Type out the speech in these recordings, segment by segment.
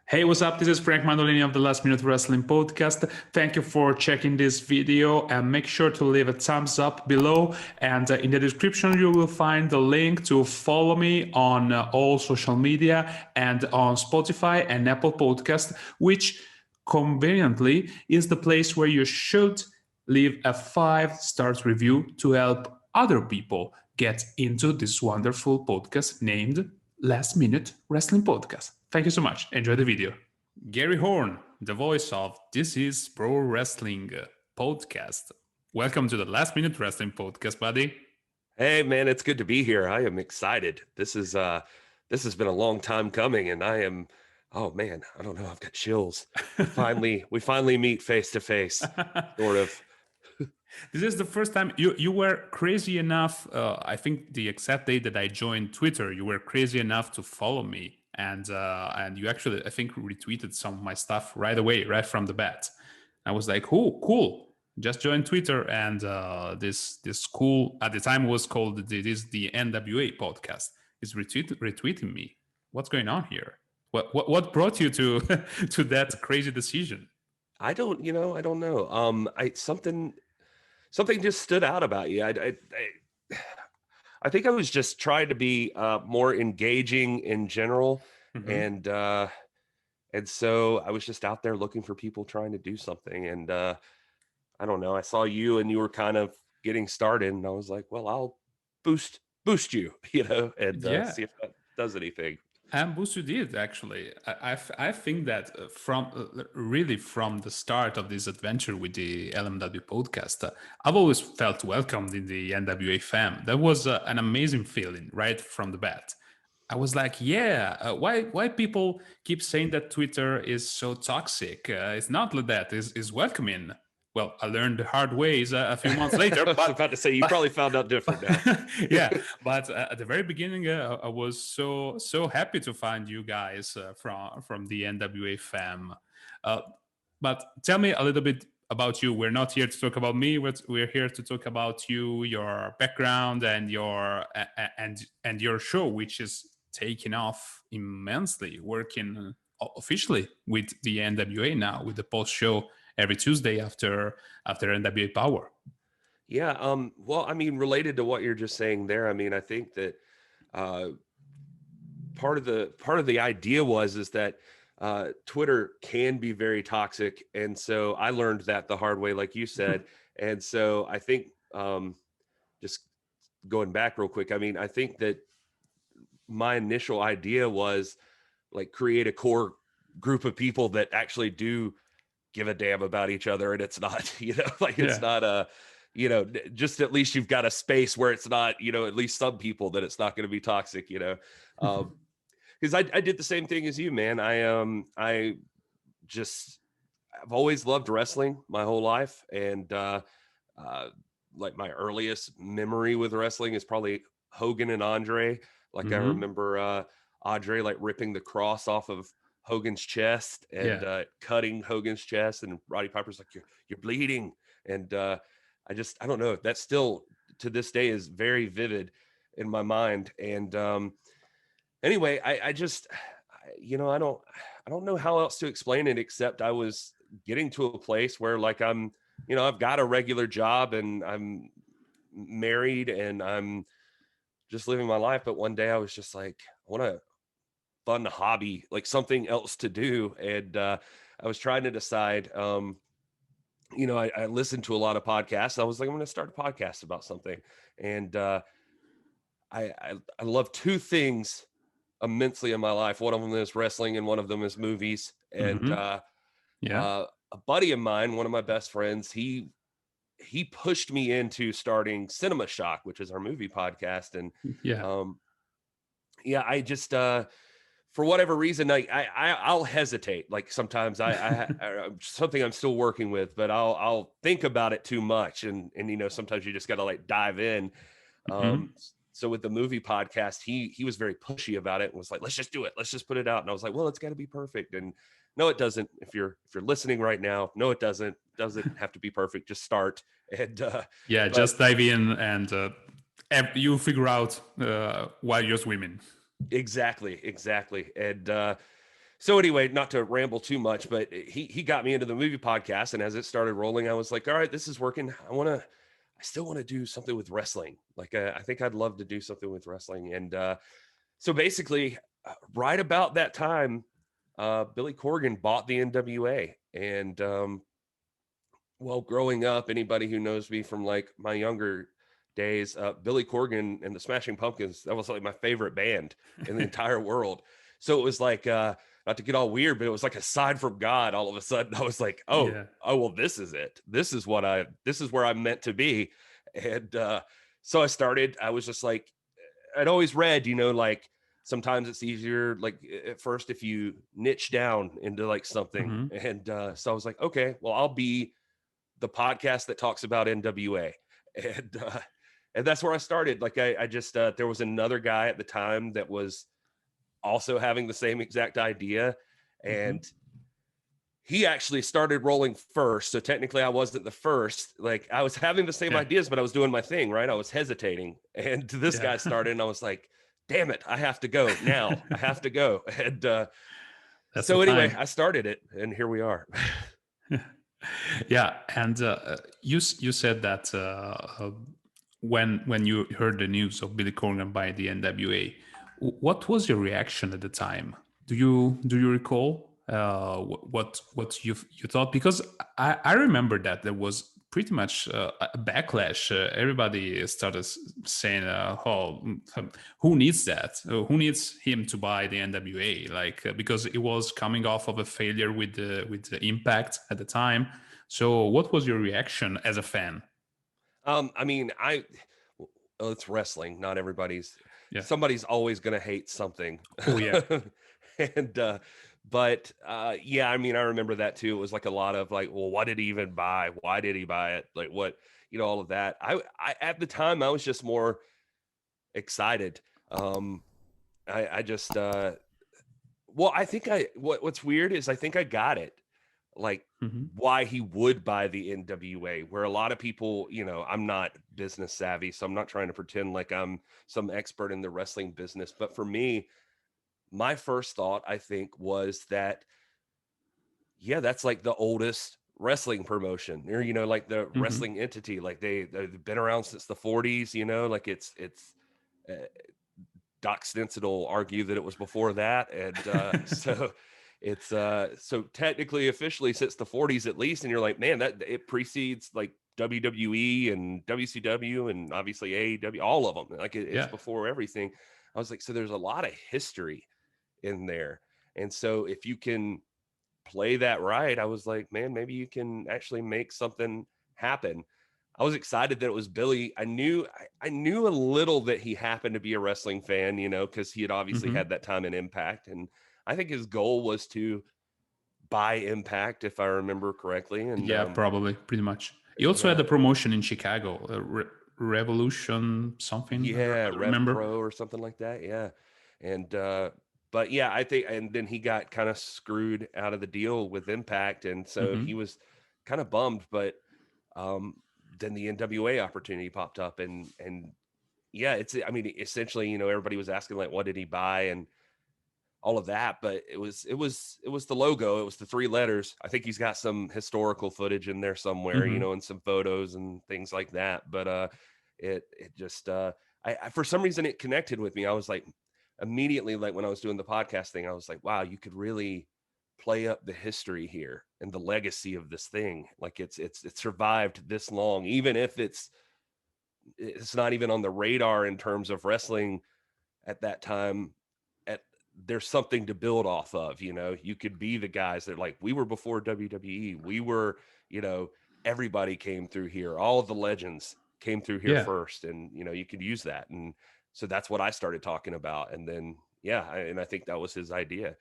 Hey, what's up? This is Frank Mandolini of the Last Minute Wrestling Podcast. Thank you for checking this video and make sure to leave a thumbs up below. And in the description, you will find the link to follow me on all social media and on Spotify and Apple Podcast, which conveniently is the place where you should leave a 5-star review to help other people get into this wonderful podcast named Last Minute Wrestling Podcast. Thank you so much. Enjoy the video. Gary Horne, the voice of This Is Pro Wrestling Podcast. Welcome to the Last Minute Wrestling Podcast, buddy. Hey, man, it's good to be here. I am excited. This has been a long time coming, and I am. Oh man, I don't know. I've got chills. We finally meet face to face, sort of. This is the first time you were crazy enough. I think the exact day that I joined Twitter, you were crazy enough to follow me, and you actually, I think, retweeted some of my stuff right away, right from the bat. I was like, "Oh, cool! Just joined Twitter," and this cool at the time was called the NWA podcast. Is retweeting me. What's going on here? What brought you to to that crazy decision? I don't know. Something just stood out about you. I think I was just trying to be more engaging in general, and so I was just out there looking for people trying to do something. And I don't know. I saw you, and you were kind of getting started, and I was like, well, I'll boost you, and see if that does anything. And Busu did actually. I think that from the start of this adventure with the LMW podcast, I've always felt welcomed in the NWA fam. That was an amazing feeling right from the bat. I was like, why people keep saying that Twitter is so toxic? It's not like that. It's welcoming. Well, I learned the hard ways a few months later. I was about to say, you probably found out different now. Yeah, but at the very beginning, I was so happy to find you guys from the NWA fam. But tell me a little bit about you. We're not here to talk about me. We're here to talk about you, your background, and your show, which is taking off immensely, working officially with the NWA now with the post show every Tuesday after NWA Power. Yeah. Well, I mean, related to what you're just saying there, I mean, I think that part of the idea is that Twitter can be very toxic. And so I learned that the hard way, like you said. And so I think just going back real quick, I mean, I think that my initial idea was like create a core group of people that actually do give a damn about each other, and it's not, it's not just at least you've got a space where it's not, at least some people that it's not going to be toxic, because I did the same thing as you, man. I've always loved wrestling my whole life, and like my earliest memory with wrestling is probably Hogan and Andre. Like I remember Andre like ripping the cross off of Hogan's chest and cutting Hogan's chest, and Roddy Piper's like, you're bleeding. And I don't know, that still to this day is very vivid in my mind. And anyway, I don't know how else to explain it, except I was getting to a place where like I'm, I've got a regular job and I'm married and I'm just living my life. But one day I was just like, I want to fun hobby, like something else to do. And I was trying to decide, I listened to a lot of podcasts. I was like, I'm going to start a podcast about something. And I love two things immensely in my life. One of them is wrestling and one of them is movies. And a buddy of mine, one of my best friends, he pushed me into starting Cinema Shock, which is our movie podcast. And I just for whatever reason, I'll hesitate. Like sometimes I something I'm still working with, but I'll think about it too much. And sometimes you just got to like dive in. So with the movie podcast, he was very pushy about it and was like, let's just do it. Let's just put it out. And I was like, well, it's got to be perfect. And no, it doesn't. If you're listening right now, no, it doesn't have to be perfect. Just start. And just dive in and you figure out while you're swimming. Exactly. And So anyway, not to ramble too much, but he got me into the movie podcast, and as it started rolling, I was like, all right, this is working. I still want to do something with wrestling. Like I think I'd love to do something with wrestling. And so basically, right about that time, Billy Corgan bought the NWA, and well, growing up, anybody who knows me from like my younger days, Billy Corgan and the Smashing Pumpkins, that was like my favorite band in the entire world. So it was like, not to get all weird, but it was like a sign from God. All of a sudden, I was like, Yeah. oh, well, this is it. This is where I'm meant to be. And so I was just like, I'd always read, like sometimes it's easier, like at first, if you niche down into like something. Hmm. And so I was like, okay, well, I'll be the podcast that talks about NWA. And that's where I started. Like I just there was another guy at the time that was also having the same exact idea, Hmm. and he actually started rolling first. So technically I wasn't the first. Like I was having the same Yeah. ideas, but I was doing my thing, right? I was hesitating. And this Yeah. guy started and I was like, damn it, I have to go now. I have to go. And That's the so anyway, time. I started it and here we are. Yeah, and you said that when you heard the news of Billy Corgan by the NWA, what was your reaction at the time? Do you recall what you thought? Because I remember that there was pretty much a backlash. Everybody started saying, "Oh, who needs that? Who needs him to buy the NWA?" Like because it was coming off of a failure with the Impact at the time. So, what was your reaction as a fan? I mean, well, it's wrestling. Not Yeah. somebody's always going to hate something. Oh yeah. And, but, yeah, I mean, I remember that too. It was like a lot of like, well, what did he even buy? Why did he buy it? Like what, all of that. At the time I was just more excited. Um, I just, well, I think what's weird is I think I got it. Like Hmm. why he would buy the NWA, where a lot of people, I'm not business savvy, so I'm not trying to pretend like I'm some expert in the wrestling business. But for me, my first thought, I think, was that, yeah, that's like the oldest wrestling promotion, or, like the Hmm. wrestling entity. Like they've been around since the 40s, like it's, uh, Doc Stinson will argue that it was before that. And so it's so technically officially since the 40s at least. And you're like, man, that it precedes like WWE and WCW and obviously AEW, all of them. Like it's Yeah. before everything. I was like, so there's a lot of history in there. And so if you can play that right, I was like, man, maybe you can actually make something happen. I was excited that it was Billy. I knew a little that he happened to be a wrestling fan, because he had obviously Hmm. had that time in Impact. And I think his goal was to buy Impact, if I remember correctly. And Yeah, probably, pretty much. He also had yeah, a promotion in Chicago, Revolution something. yeah, I Rev remember. Pro or something like that. Yeah. And but yeah, I think, and then he got kind of screwed out of the deal with Impact. And so he Hmm. was kind of bummed, but um then the NWA opportunity popped up, and yeah, I mean, essentially, everybody was asking like, what did he buy and all of that, but it was the logo, it was the three letters. I think he's got some historical footage in there somewhere, Hmm. and some photos and things like that. But it just I for some reason it connected with me. I was like immediately, like when I was doing the podcast thing, I was like, wow, you could really play up the history here and the legacy of this thing. Like it's survived this long, even if it's not even on the radar in terms of wrestling at that time. At There's something to build off of. You could be the guys that, like, we were before WWE. We were, you know everybody came through here. All of the legends came through here Yeah. first, and you could use that. And so that's what I started talking about. And then yeah, and I think that was his idea.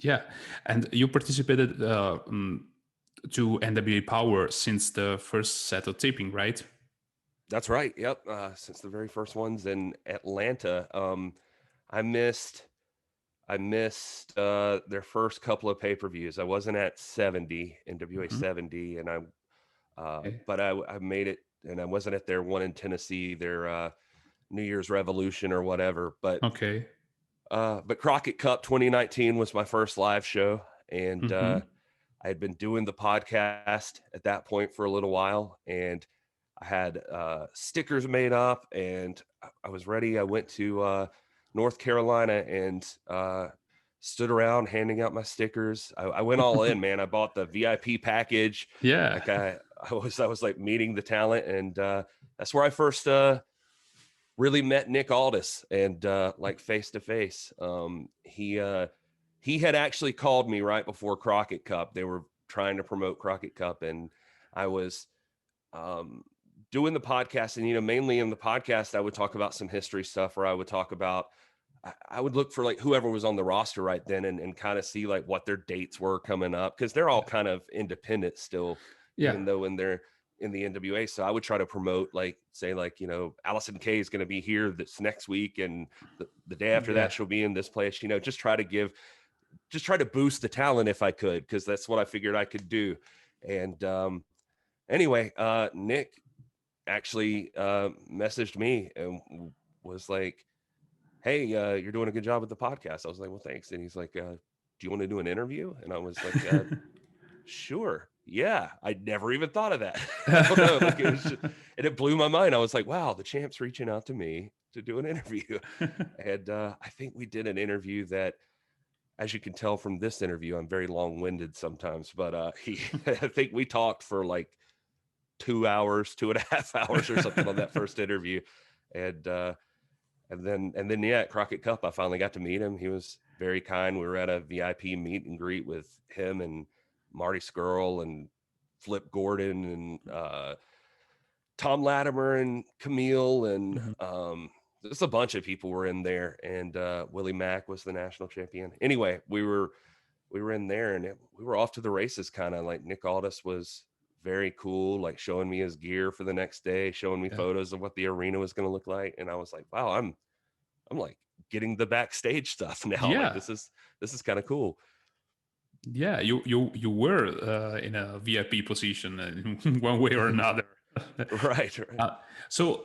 Yeah. And you participated to NWA Power since the first set of taping, right? That's right. Yep. Since the very first ones in Atlanta, I missed their first couple of pay-per-views. I wasn't at 70, NWA Hmm. 70, and Okay. but I made it, and I wasn't at their one in Tennessee, their New Year's Revolution or whatever. But Okay. But Crockett Cup 2019 was my first live show, and I had been doing the podcast at that point for a little while, and I had stickers made up, and I was ready. I went to North Carolina and stood around handing out my stickers. I went all in, man. I bought the VIP package. Yeah. Like I was like meeting the talent, and that's where I first really met Nick Aldis, and like face to face. He had actually called me right before Crockett Cup. They were trying to promote Crockett Cup, and I was doing the podcast. And, you know, mainly in the podcast, I would talk about some history stuff, or I would talk about, I would look for like whoever was on the roster right then, and kind of see like what their dates were coming up, because they're all kind of independent still, even though when they're in the NWA. So I would try to promote, like, say, like, you know, Allison Kay is going to be here this next week, and the day after that she'll be in this place, you know, just try to boost the talent if I could, because that's what I figured I could do. And anyway, Nick actually messaged me and was like, hey, you're doing a good job with the podcast. I was like, well, thanks. And he's like, do you want to do an interview? And I was like, sure. Yeah. I'd never even thought of that. I don't know. Like, it was just, and it blew my mind. I was like, wow, the champ's reaching out to me to do an interview. And I think we did an interview that, as you can tell from this interview, I'm very long-winded sometimes, but I think we talked for like 2 hours, 2.5 hours or something on that first interview. And then yeah, at Crockett Cup, I finally got to meet him. He was very kind. We were at a VIP meet and greet with him and Marty Skrull and Flip Gordon and Tom Latimer and Camille, and just a bunch of people were in there. And Willie Mack was the national champion. Anyway, we were in there, and we were off to the races. Kind of like Nick Aldis was very cool, like showing me his gear for the next day, showing me photos of what the arena was going to look like. And I was like, wow, I'm like getting the backstage stuff now. Like this is kind of cool. Yeah, you were in a VIP position in one way or another. Right. So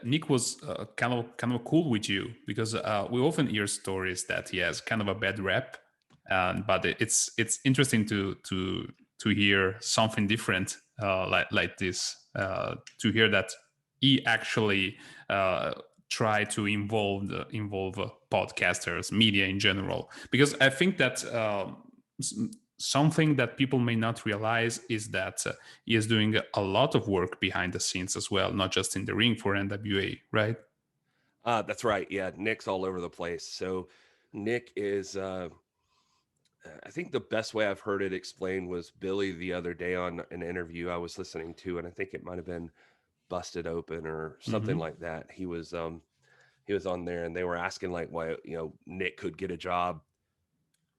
Nick was kind of cool with you, because we often hear stories that he has kind of a bad rep, but it's interesting to hear something different like this, to hear that he actually try to involve podcasters, media in general, because I think that something that people may not realize is that he is doing a lot of work behind the scenes as well, not just in the ring for NWA, right? That's right. Yeah, Nick's all over the place. So Nick is, I think the best way I've heard it explained was Billy the other day on an interview I was listening to, and I think it might have been Busted Open or something like that. He was on there, and they were asking like why, you know, Nick could get a job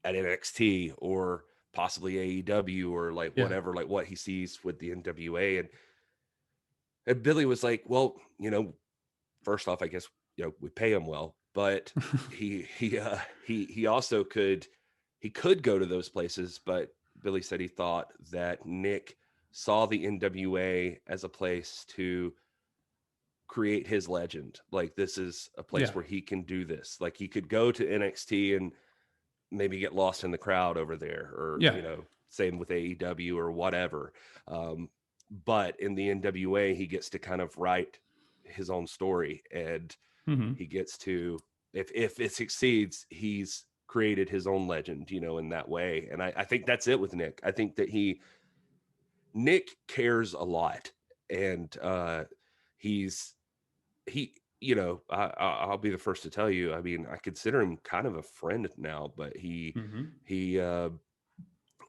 at NXT or possibly AEW or like whatever, like what he sees with the NWA. And Billy was like, well, you know, first off, I guess, you know, we pay him well, but he also could go to those places. But Billy said he thought that Nick saw the NWA as a place to create his legend. Like, this is a place where he can do this. Like, he could go to NXT and maybe get lost in the crowd over there, or you know, same with AEW or whatever. But in the NWA, he gets to kind of write his own story, and he gets to, if it succeeds, he's created his own legend, you know, in that way. And I think that's it with Nick. I think that Nick cares a lot, and he, you know, I'll be the first to tell you, I mean, I consider him kind of a friend now, but he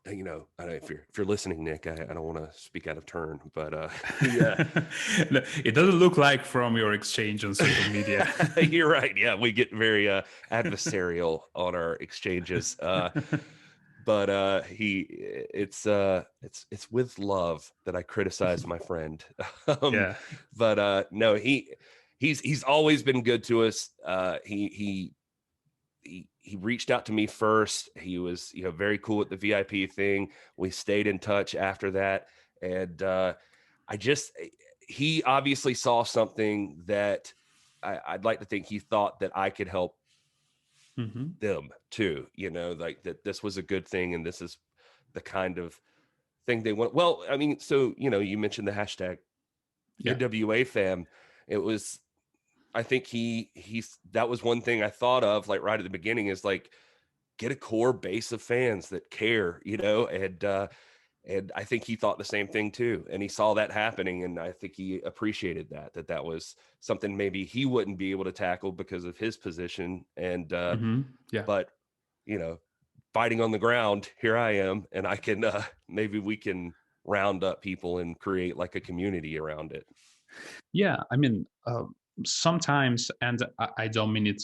you know, if you're listening, Nick, I don't want to speak out of turn, but it doesn't look like from your exchange on social media. You're right. Yeah, we get very adversarial on our exchanges. But it's with love that I criticize my friend. But no, he's always been good to us. He reached out to me first. He was, you know, very cool at the VIP thing. We stayed in touch after that. And he obviously saw something that I'd like to think he thought that I could help Hmm. them too, you know, like that this was a good thing and this is the kind of thing they want. Well, I mean, so, you know, you mentioned the hashtag Yeah. NWA fam. It was, I think he's that was one thing I thought of like right at the beginning is like get a core base of fans that care, you know, and I think he thought the same thing too. And he saw that happening. And I think he appreciated that was something maybe he wouldn't be able to tackle because of his position. And, Hmm. Yeah. but, you know, fighting on the ground, here I am. And I can, maybe we can round up people and create like a community around it. Yeah, I mean, sometimes, and I don't mean it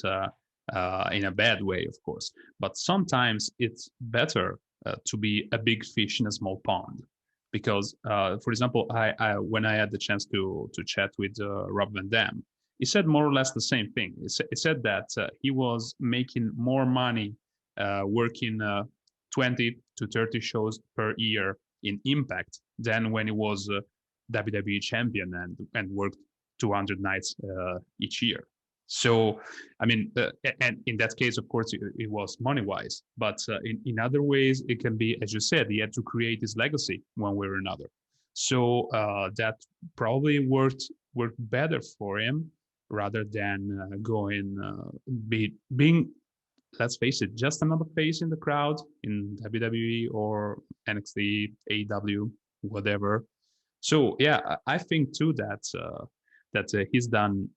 in a bad way, of course, but sometimes it's better to be a big fish in a small pond. Because, for example, when I had the chance to chat with Rob Van Dam, he said more or less the same thing. He said that he was making more money working 20 to 30 shows per year in Impact than when he was WWE champion and worked 200 nights each year. So, I mean, and in that case, of course, it was money wise. But in other ways, it can be, as you said, he had to create his legacy one way or another. So that probably worked better for him rather than being, let's face it, just another face in the crowd in WWE or NXT, AEW, whatever. So yeah, I think too that he's done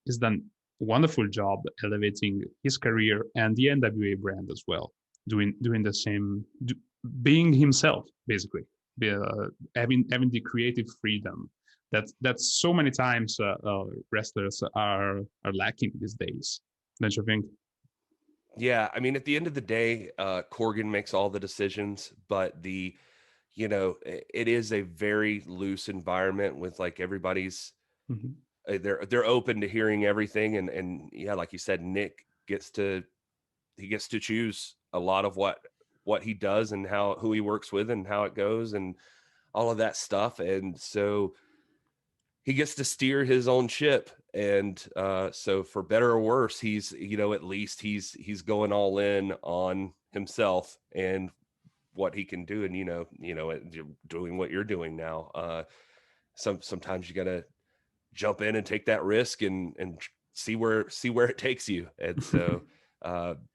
wonderful job elevating his career and the NWA brand as well, doing the same, being himself basically, having the creative freedom that so many times wrestlers are lacking these days. Don't you think? Yeah. I mean, at the end of the day, Corgan makes all the decisions, but you know, it is a very loose environment with like everybody's Mm-hmm. they're open to hearing everything and yeah, like you said, Nick he gets to choose a lot of what he does and how who he works with and how it goes and all of that stuff. And so he gets to steer his own ship. And so for better or worse, he's, you know, at least he's going all in on himself and what he can do. And doing what you're doing now. Sometimes you gotta jump in and take that risk and see where it takes you. And so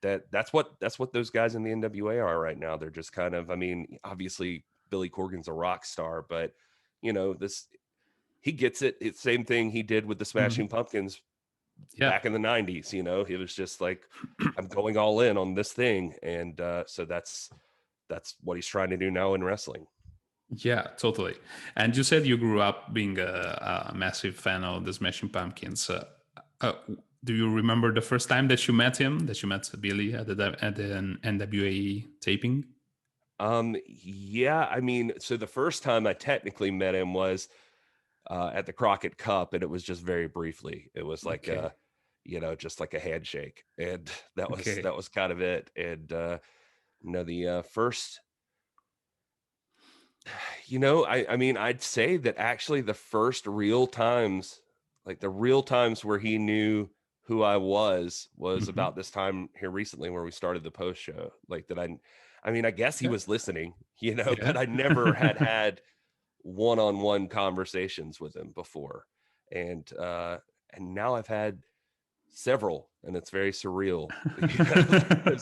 that's what those guys in the NWA are right now. They're just kind of, I mean, obviously Billy Corgan's a rock star, but you know, this he gets it. It's the same thing he did with the Mm-hmm. Smashing Pumpkins Yeah. back in the 90s. You know, he was just like, I'm going all in on this thing. And so that's what he's trying to do now in wrestling. Yeah, totally. And you said you grew up being a massive fan of the Smashing Pumpkins. Uh, do you remember the first time that you met him, that you met Billy at the NWA taping? Yeah, I mean, so the first time I technically met him was at the Crockett Cup, and it was just very briefly. It was like Okay. just like a handshake, and Okay. that was kind of it. And the first, I mean, I'd say that actually the first real times, like the real times where he knew who I was Hmm. about this time here recently where we started the post show. Like that, I mean, I guess he Yeah. was listening, Yeah. but I never had one-on-one conversations with him before. And now I've had several, and it's very surreal. I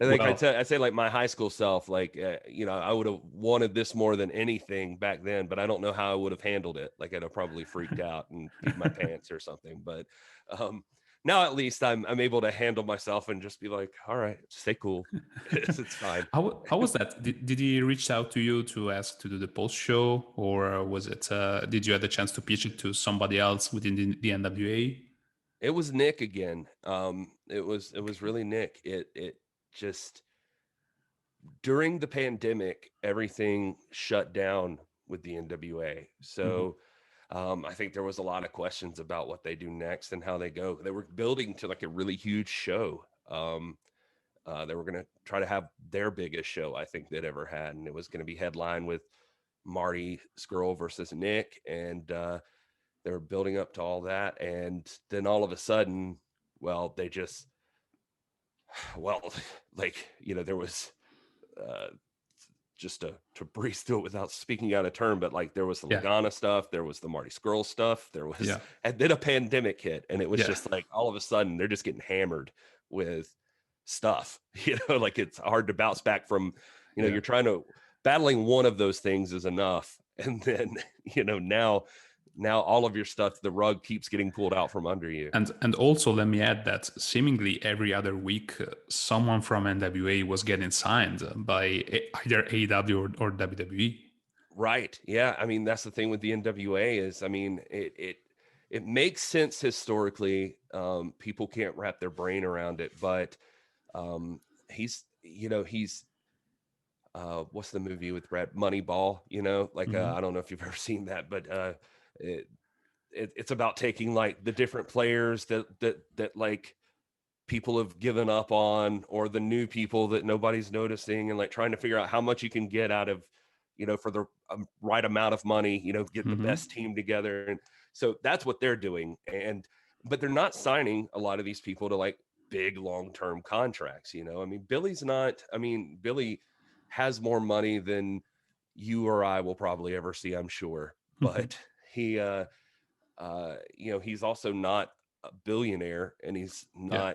think Well, I say like my high school self, like I would have wanted this more than anything back then, but I don't know how I would have handled it. Like I'd have probably freaked out and peed my pants or something. But um, now at least I'm able to handle myself and just be like, all right, stay cool. It's fine. how was that? Did he reach out to you to ask to do the post show, or was it? Did you have the chance to pitch it to somebody else within the NWA? It was Nick again. It was really Nick. It just during the pandemic, everything shut down with the NWA. Hmm. So I think there was a lot of questions about what they do next and how they go. They were building to like a really huge show. They were going to try to have their biggest show I think they'd ever had, and it was going to be headlined with Marty Skrull versus Nick, and they were building up to all that, and then all of a sudden, well, they just Well, like, there was, uh, just to breeze through it without speaking out of turn, but like there was the Yeah. Lagana stuff, there was the Marty Skrull stuff, there was, Yeah. and then a pandemic hit, and it was Yeah. just like all of a sudden they're just getting hammered with stuff, like it's hard to bounce back from, Yeah. you're trying to battling one of those things is enough, and then now all of your stuff, the rug keeps getting pulled out from under you. And also let me add that seemingly every other week, someone from NWA was getting signed by either AEW or WWE. Right. Yeah. I mean, that's the thing with the NWA is, I mean, it makes sense historically. People can't wrap their brain around it, but he's what's the movie with Brad Moneyball? Like Mhm. I don't know if you've ever seen that, but it, it's about taking like the different players that like people have given up on, or the new people that nobody's noticing, and like trying to figure out how much you can get out of, for the right amount of money, get the Mhm. best team together. And so that's what they're doing. But they're not signing a lot of these people to like big long-term contracts. I mean, Billy has more money than you or I will probably ever see, I'm sure. But he, he's also not a billionaire, and he's Yeah.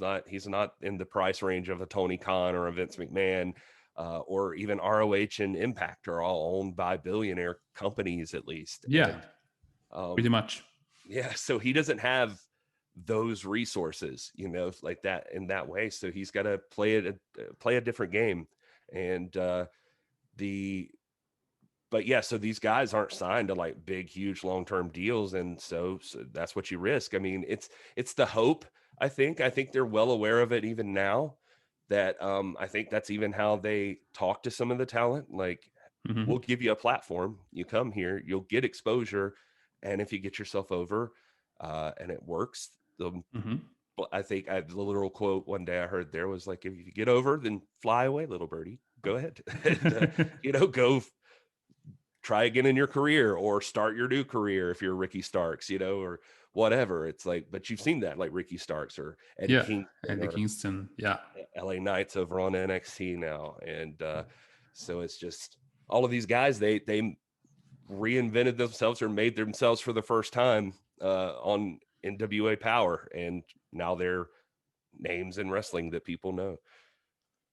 not, he's not in the price range of a Tony Khan or a Vince McMahon, or even ROH and Impact are all owned by billionaire companies at least. Yeah. And Pretty um, much. yeah, so he doesn't have those resources, like that in that way. So he's got to play a different game. And the but yeah, so these guys aren't signed to like big, huge, long-term deals, and so that's what you risk. I mean, it's the hope. I think they're well aware of it even now. That I think that's even how they talk to some of the talent. Like, we'll Mhm. give you a platform. You come here, you'll get exposure, and if you get yourself over, and it works, Mhm. I think the literal quote one day I heard there was like, "If you get over, then fly away, little birdie. Go ahead, and go try again in your career, or start your new career if you're Ricky Starks, or whatever." It's like, but you've seen that, like Ricky Starks or Eddie Yeah. Kingston Eddie or Kingston. Yeah. LA Knights over on NXT now. And so it's just all of these guys, they reinvented themselves or made themselves for the first time on NWA Power. And now they're names in wrestling that people know.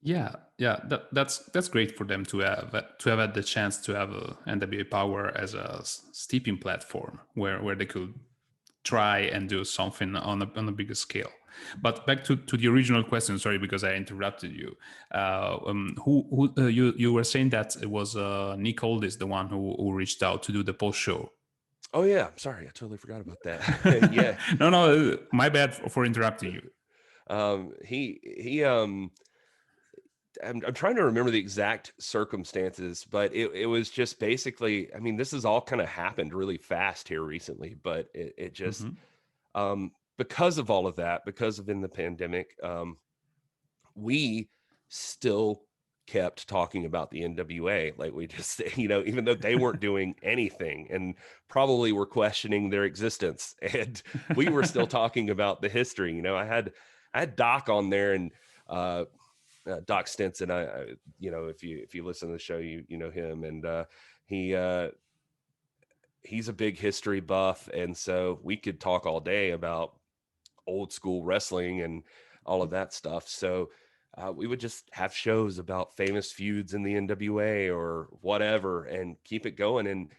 Yeah, yeah, that's great for them to have had the chance to have a NWA Power as a steeping platform where they could try and do something on a bigger scale. But back to the original question. Sorry, because I interrupted you. You were saying that it was Nick Aldis, the one who reached out to do the post show. Oh yeah, I'm sorry, I totally forgot about that. Yeah. No, my bad for interrupting you. He I'm trying to remember the exact circumstances, but it was just basically, I mean, this has all kind of happened really fast here recently, but it just, Hmm. because of all of that, because of in the pandemic, we still kept talking about the NWA. Like, we just, even though they weren't doing anything and probably were questioning their existence, and we were still talking about the history. I had Doc on there, and Doc Stinson. If you listen to the show, you know him, and he he's a big history buff, and so we could talk all day about old school wrestling and all of that stuff. So we would just have shows about famous feuds in the NWA or whatever, and keep it going.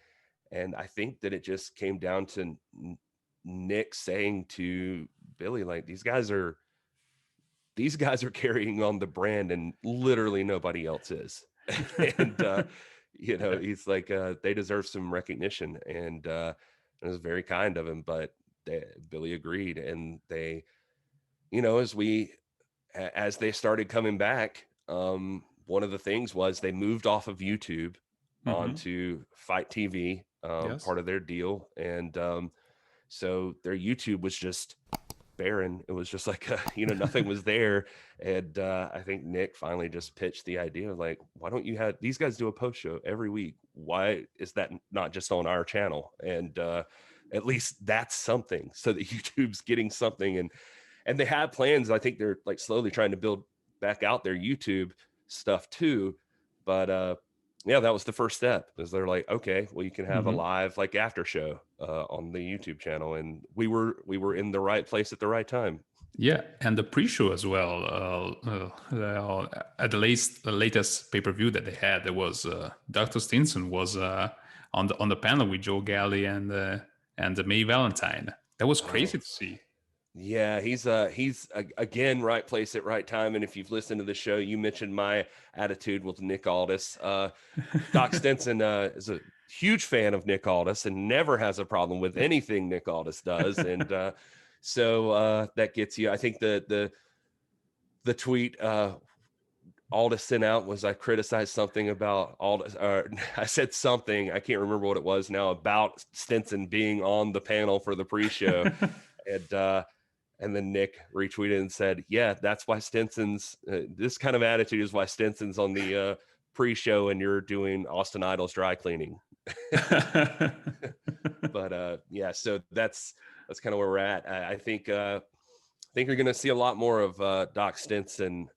And I think that it just came down to Nick saying to Billy, like, these guys are carrying on the brand, and literally nobody else is. And Yeah. he's like, they deserve some recognition. And it was very kind of him, but Billy agreed. And they, as they started coming back, one of the things was they moved off of YouTube Hmm. onto Fight TV, Yes. part of their deal. And so their YouTube was just barren. It was just like, nothing was there. And I think Nick finally just pitched the idea of like, why don't you have these guys do a post show every week? Why is that not just on our channel? And at least that's something, so that YouTube's getting something. and they have plans. I think they're like slowly trying to build back out their YouTube stuff too. But yeah, that was the first step. Is they're like, okay, well, you can have a live like after show on the YouTube channel, and we were in the right place at the right time. Yeah, and the pre-show as well. At the latest pay-per-view that they had, there was Dr. Stinson was on the panel with Joe Galli and May Valentine. That was crazy to see. Yeah, he's again right place at right time. And if you've listened to the show, you mentioned my attitude with Nick Aldis. Doc Stinson is a huge fan of Nick Aldis and never has a problem with anything Nick Aldis does. And so that gets you. I think the tweet Aldis sent out was, I criticized something about Aldis, or I said something, I can't remember what it was now, about Stinson being on the panel for the pre-show. And then Nick retweeted and said, yeah, that's why Stinson's, this kind of attitude is why Stinson's on the pre-show and you're doing Austin Idol's dry cleaning. But yeah, so that's kind of where we're at. I think you're going to see a lot more of Doc Stinson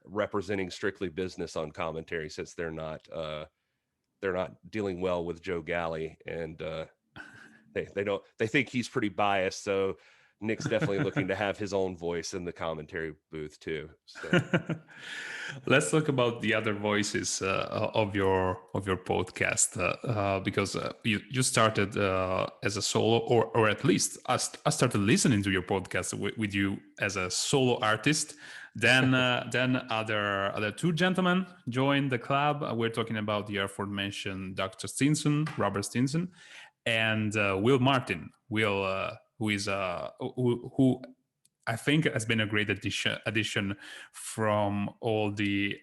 representing strictly business on commentary, since they're not dealing well with Joe Galli, and they think he's pretty biased. So Nick's definitely looking to have his own voice in the commentary booth too. So. Let's talk about the other voices of your podcast, because you started as a solo, or at least I started listening to your podcast with you as a solo artist. Then other two gentlemen joined the club. We're talking about the aforementioned Dr. Stinson, Robert Stinson, and Will Martin. Who is who I think has been a great addition from all the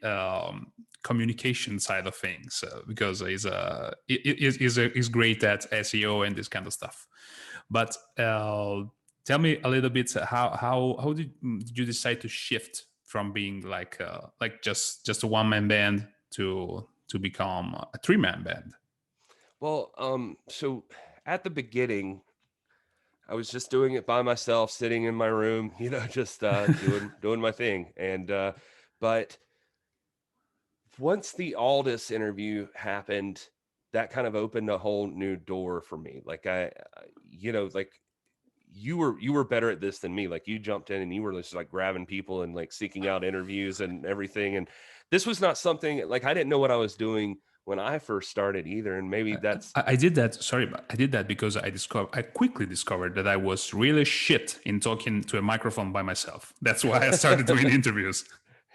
communication side of things, because he's great at SEO and this kind of stuff. But tell me a little bit, how did you decide to shift from being like just a one-man band to become a three-man band? Well, so at the beginning, I was just doing it by myself, sitting in my room, just doing my thing. And but once the Aldis interview happened, that kind of opened a whole new door for me. Like like you were better at this than me. Like you jumped in and you were just like grabbing people and like seeking out interviews and everything. And this was not something, like, I didn't know what I was doing when I first started either. And maybe that's... I did that. Sorry, but I did that because I quickly discovered that I was really shit in talking to a microphone by myself. That's why I started doing interviews.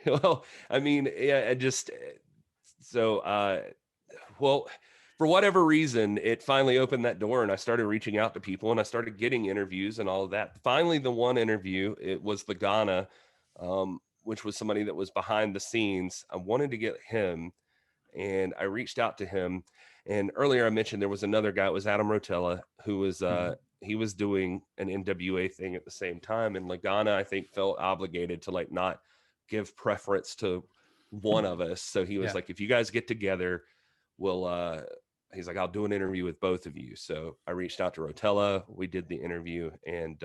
Well, I mean, yeah, well, for whatever reason, it finally opened that door and I started reaching out to people and I started getting interviews and all of that. Finally, the one interview, it was the Ghana, which was somebody that was behind the scenes. I wanted to get him, and I reached out to him. And earlier I mentioned there was another guy, it was Adam Rotella, who was, he was doing an NWA thing at the same time. And Lagana, I think, felt obligated to like not give preference to one of us. So he was like, if you guys get together, he's like, I'll do an interview with both of you. So I reached out to Rotella, we did the interview, and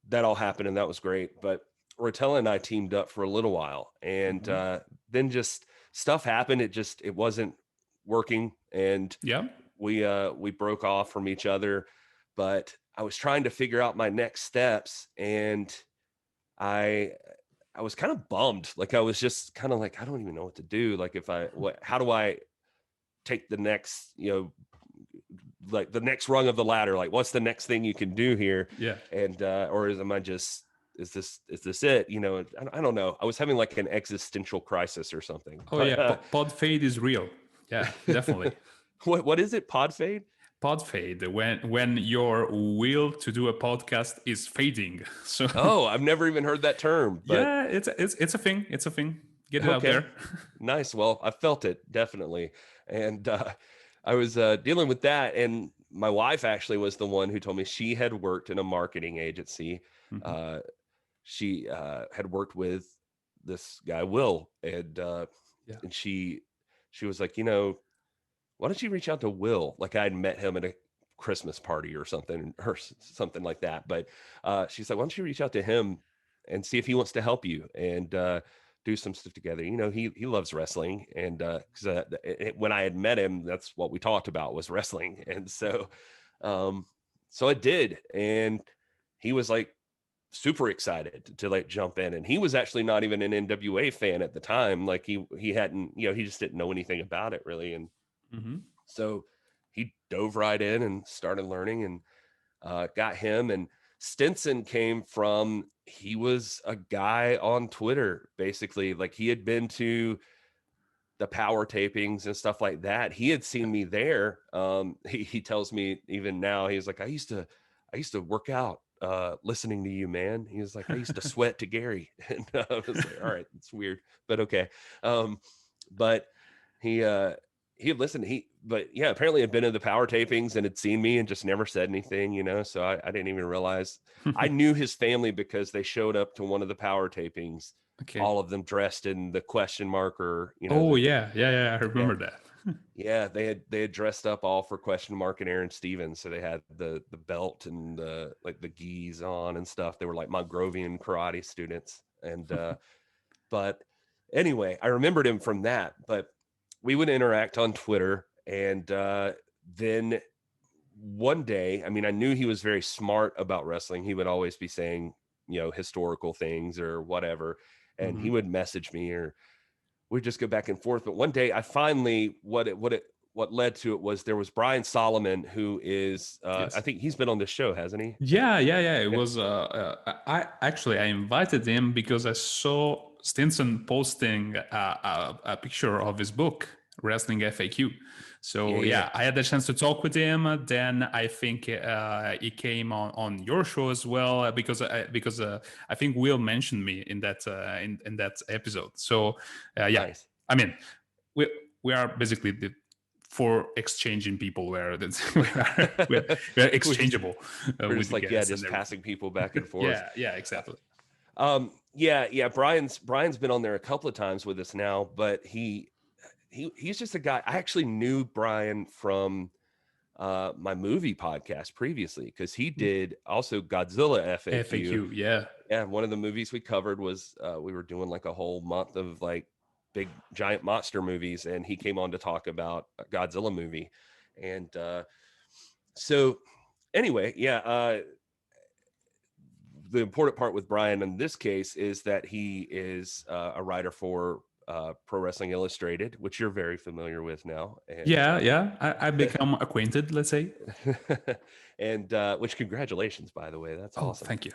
that all happened, and that was great. But Rotella and I teamed up for a little while, and then just stuff happened. It wasn't working, and we broke off from each other. But I was trying to figure out my next steps, and I was kind of bummed. Like I was just kind of like, I don't even know what to do. Like how do I take the next, like the next rung of the ladder? Like what's the next thing you can do here? Yeah. And or is this it? I don't know. I was having like an existential crisis or something. Pod fade is real. Yeah, definitely. What is it? Pod fade? Pod fade, when your will to do a podcast is fading. So I've never even heard that term. But yeah, it's a thing. It's a thing. Get it out there. Nice. Well, I felt it definitely, and I was dealing with that. And my wife actually was the one who told me she had worked in a marketing agency. She had worked with this guy Will, and and she was like, why don't you reach out to Will? Like I had met him at a Christmas party or something like that. But she's like, why don't you reach out to him and see if he wants to help you and do some stuff together. You know, he loves wrestling, and because when I had met him, that's what we talked about was wrestling, and so I did, and he was like super excited to like jump in, and he was actually not even an NWA fan at the time. Like he hadn't, you know, he just didn't know anything about it really, and so he dove right in and started learning, and got him. And Stinson came from, he was a guy on Twitter, basically. Like he had been to the Power tapings and stuff like that. He had seen me there. He tells me even now, he's like, I used to work out listening to you, man. He was like, I used to sweat to Gary. And I was like, all right, it's weird, but okay. But he had listened. But yeah, apparently had been in the Power tapings and had seen me and just never said anything, you know. So I didn't even realize. I knew his family because they showed up to one of the Power tapings. Okay. All of them dressed in the question marker, you know. Oh yeah, I remember that. Yeah, they had dressed up all for question mark and Aaron Stevens. So they had the belt and the like the gis on and stuff. They were like Mongrovian karate students. And but anyway, I remembered him from that. But we would interact on Twitter, and then one day, I mean, I knew he was very smart about wrestling. He would always be saying, you know, historical things or whatever, and he would message me, or we'd just go back and forth. But one day, I finally what led to it was there was Brian Solomon, who is Yes. I think he's been on this show, hasn't he? Yeah. It was. I invited him because I saw Stinson posting a picture of his book, Wrestling FAQ. So Yeah. I had the chance to talk with him. Then I think he came on your show as well because I think Will mentioned me in that in that episode. So Nice. I mean, we are basically the for exchanging people where we're exchangeable. We're just like, yeah, just passing people back and forth. Yeah, exactly. Brian's been on there a couple of times with us now, but he's just a guy. I actually knew Brian from my movie podcast previously, because he did also Godzilla FAQ. Yeah, one of the movies we covered was we were doing like a whole month of like big giant monster movies, and he came on to talk about a Godzilla movie. And so anyway, the important part with Brian in this case is that he is a writer for Pro Wrestling Illustrated, which you're very familiar with now. And, I become acquainted, let's say. And which, congratulations, by the way. That's awesome. Thank you.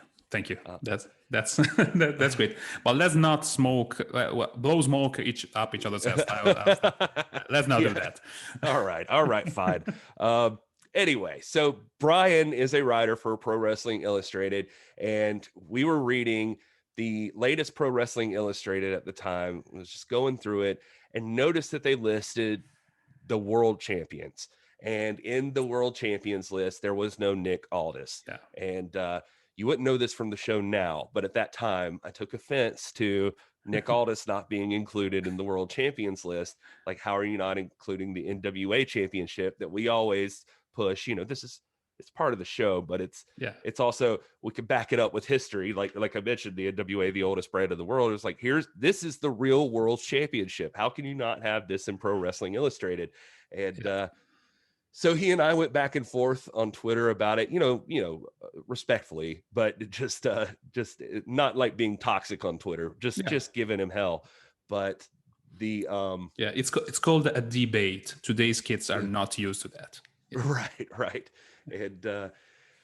That's that's great. But let's not smoke, blow smoke up each other's ass. Let's not do that. All right, fine. Anyway, so Brian is a writer for Pro Wrestling Illustrated, and we were reading the latest Pro Wrestling Illustrated at the time. I was just going through it and noticed that they listed the world champions. And in the world champions list, there was no Nick Aldis. Yeah. And you wouldn't know this from the show now, but at that time, I took offense to Nick Aldis not being included in the world champions list. Like, how are you not including the NWA championship that we always push? You know, it's part of the show, but it's also, we could back it up with history. Like I mentioned, the NWA, the oldest brand in the world, is like, this is the real world championship. How can you not have this in Pro Wrestling Illustrated? And so he and I went back and forth on Twitter about it, you know, respectfully, but just not like being toxic on Twitter, just giving him hell. But the it's called a debate. Today's kids are not used to that. Right. And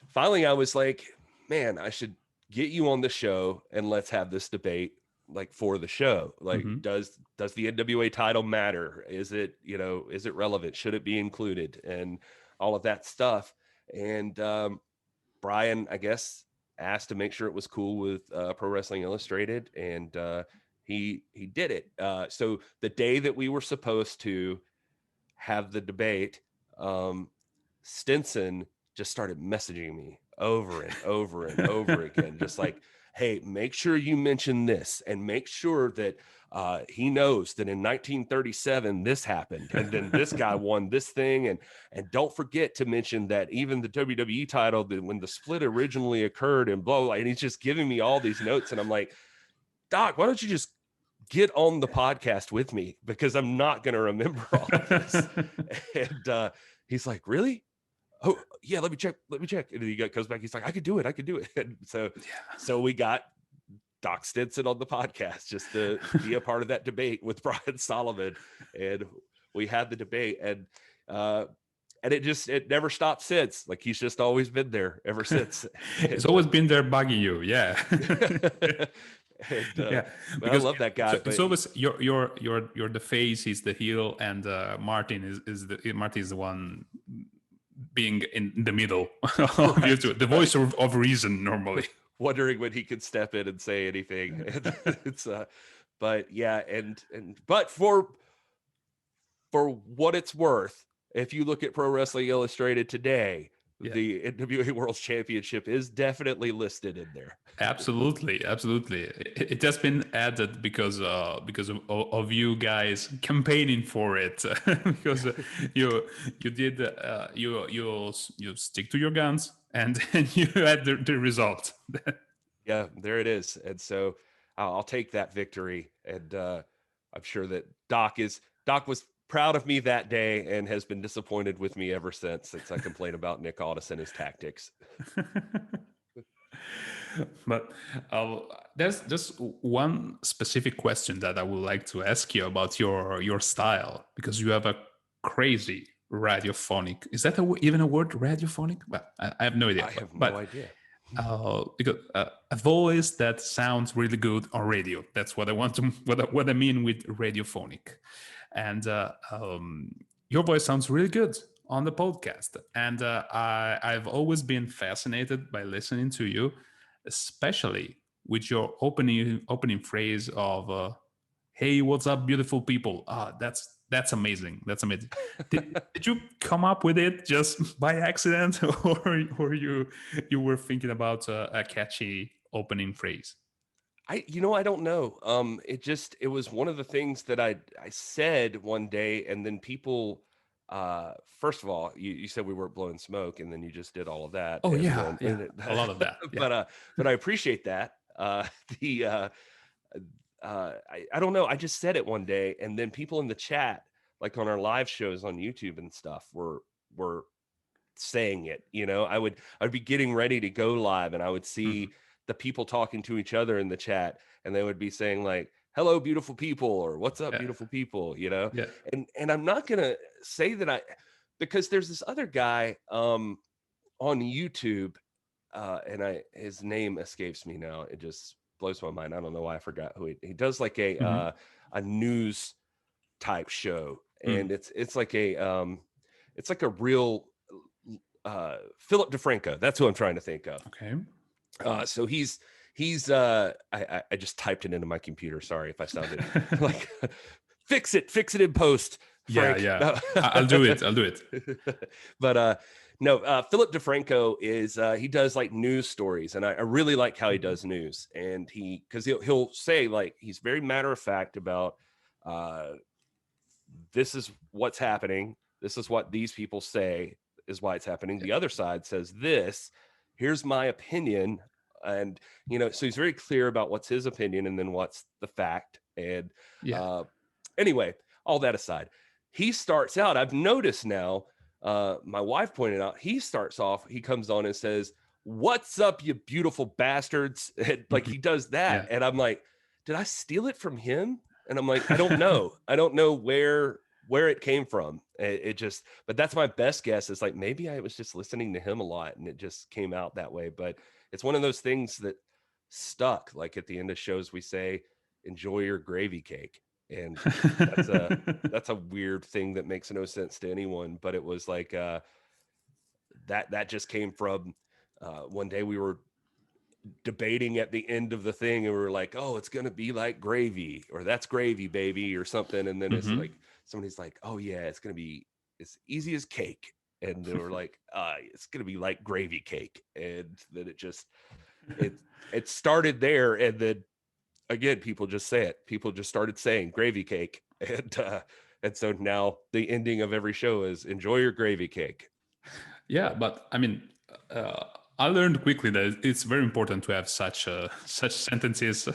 finally I was like, man, I should get you on the show and let's have this debate, like, for the show. Like, does the NWA title matter? Is it relevant? Should it be included? And all of that stuff. And Brian, I guess, asked to make sure it was cool with Pro Wrestling Illustrated, and he did it. So the day that we were supposed to have the debate, Stinson just started messaging me over and over and over again, just like, hey, make sure you mention this, and make sure that he knows that in 1937 this happened, and then this guy won this thing, and don't forget to mention that even the WWE title, that when the split originally occurred, and blah, blah, and he's just giving me all these notes, and I'm like, Doc, why don't you just get on the podcast with me, because I'm not going to remember all of this. And he's like, really? Oh yeah, let me check. And he goes back. He's like, I could do it. And so we got Doc Stinson on the podcast just to be a part of that debate with Brian Solomon. And we had the debate, and it never stopped since. Like, he's just always been there ever since. It's always been there bugging you. Yeah. And, I love that guy. It's always you're the face, he's the heel, and Martin is the one being in the middle of you two, the voice of reason normally. Wondering when he could step in and say anything. It's but yeah, but for what it's worth, if you look at Pro Wrestling Illustrated today, the NWA World Championship is definitely listed in there. Absolutely. It has been added because of you guys campaigning for it. Because you did you stick to your guns, and you had the result. Yeah, there it is. And so I'll take that victory, and I'm sure that Doc was proud of me that day and has been disappointed with me ever since I complained about Nick Aldis and his tactics. But there's just one specific question that I would like to ask you about your style, because you have a crazy radiophonic. Is that even a word, radiophonic? Well, I have no idea. I have no idea. Because a voice that sounds really good on radio. That's what I want to. What I mean with radiophonic. And your voice sounds really good on the podcast. And I've always been fascinated by listening to you, especially with your opening phrase of "Hey, what's up, beautiful people?" That's amazing. That's amazing. Did you come up with it just by accident, or you were thinking about a catchy opening phrase? I don't know. It was one of the things that I said one day, and then people, first of all, you said we weren't blowing smoke, and then you just did all of that. Oh, and yeah, then, a lot of that. Yeah. But I appreciate that. I don't know. I just said it one day, and then people in the chat, like on our live shows on YouTube and stuff, were saying it. I'd be getting ready to go live, and I would see the people talking to each other in the chat, and they would be saying like, "Hello, beautiful people," or "What's up, beautiful people?" Yeah. And I'm not gonna say that because there's this other guy on YouTube, and his name escapes me now. It just blows my mind. I don't know why I forgot who he does, like a news type show, and it's like a real Philip DeFranco. That's who I'm trying to think of. Okay. So he's I just typed it into my computer. Sorry if I sounded like fix it in post, Frank. Yeah. I'll do it. But no, Philip DeFranco is he does like news stories, and I really like how he does news. And because he'll say, like, he's very matter of fact about this is what's happening. This is what these people say is why it's happening. The other side says this. Here's my opinion. And, so he's very clear about what's his opinion and then what's the fact. And anyway, all that aside, he starts out, I've noticed now, my wife pointed out, he comes on and says, "What's up, you beautiful bastards?" And, like, he does that. And I'm like, did I steal it from him? And I'm like, I don't know. I don't know where it came from. But that's my best guess. Is like, maybe I was just listening to him a lot and it just came out that way. But it's one of those things that stuck. Like, at the end of shows, we say, "Enjoy your gravy cake." And that's a weird thing that makes no sense to anyone. But it was like, that just came from one day we were debating at the end of the thing, and we were like, "Oh, it's gonna be like gravy," or "That's gravy, baby," or something. And then it's like, somebody's like, "Oh yeah, it's gonna be as easy as cake," and they were like, "It's gonna be like gravy cake." And then it just it started there, and then again, people just say it. People just started saying gravy cake, and so now the ending of every show is enjoy your gravy cake. Yeah, but I mean, uh, I learned quickly that it's very important to have such sentences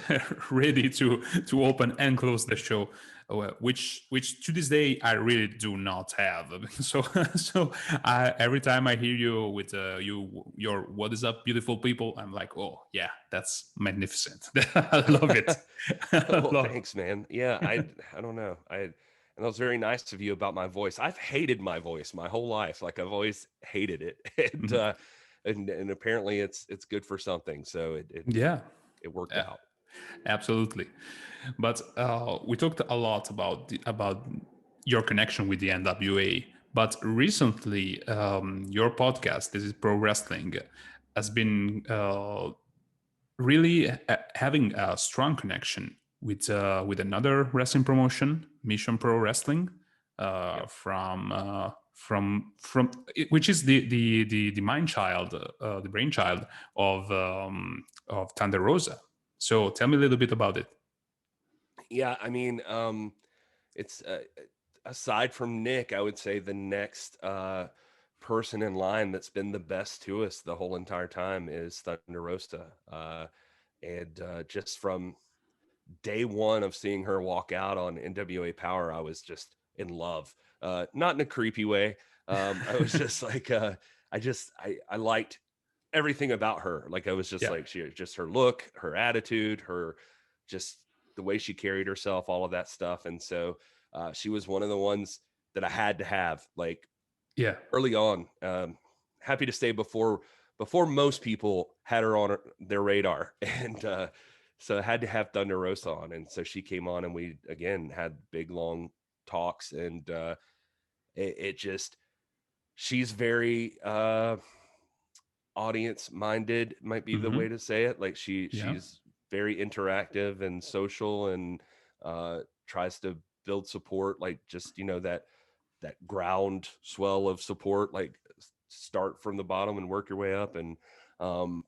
ready to open and close the show, which to this day I really do not have. So every time I hear you with your "What is up, beautiful people," I'm like, oh yeah, that's magnificent. I love it. I Well, love thanks, man. Yeah, I don't know. And that was very nice of you about my voice. I've hated my voice my whole life. Like I've always hated it. it. And apparently it's good for something. So Yeah, it worked yeah, out. absolutely. But we talked a lot about your connection with the NWA. But recently, your podcast, This Is Pro Wrestling, has been really having a strong connection with another wrestling promotion, Mission Pro Wrestling, Yep. from which is the mindchild, the brainchild of Thunder Rosa. So tell me a little bit about it. Yeah, I mean, it's aside from Nick, I would say the next person in line that's been the best to us the whole entire time is Thunder Rosa. And just from day one of seeing her walk out on NWA Power, I was just in love. Not in a creepy way. I was just like, I liked everything about her. Like I was just Yeah. like, she just her look, her attitude, her just the way she carried herself, all of that stuff. And so she was one of the ones that I had to have like Yeah. early on. Happy to say before most people had her on their radar. And so I had to have Thunder Rosa on. And so she came on and we again had big long talks, and it just she's very audience minded might be the way Mm-hmm. to say it. Like Yeah. she's very interactive and social, and tries to build support, like just that ground swell of support, like start from the bottom and work your way up, and um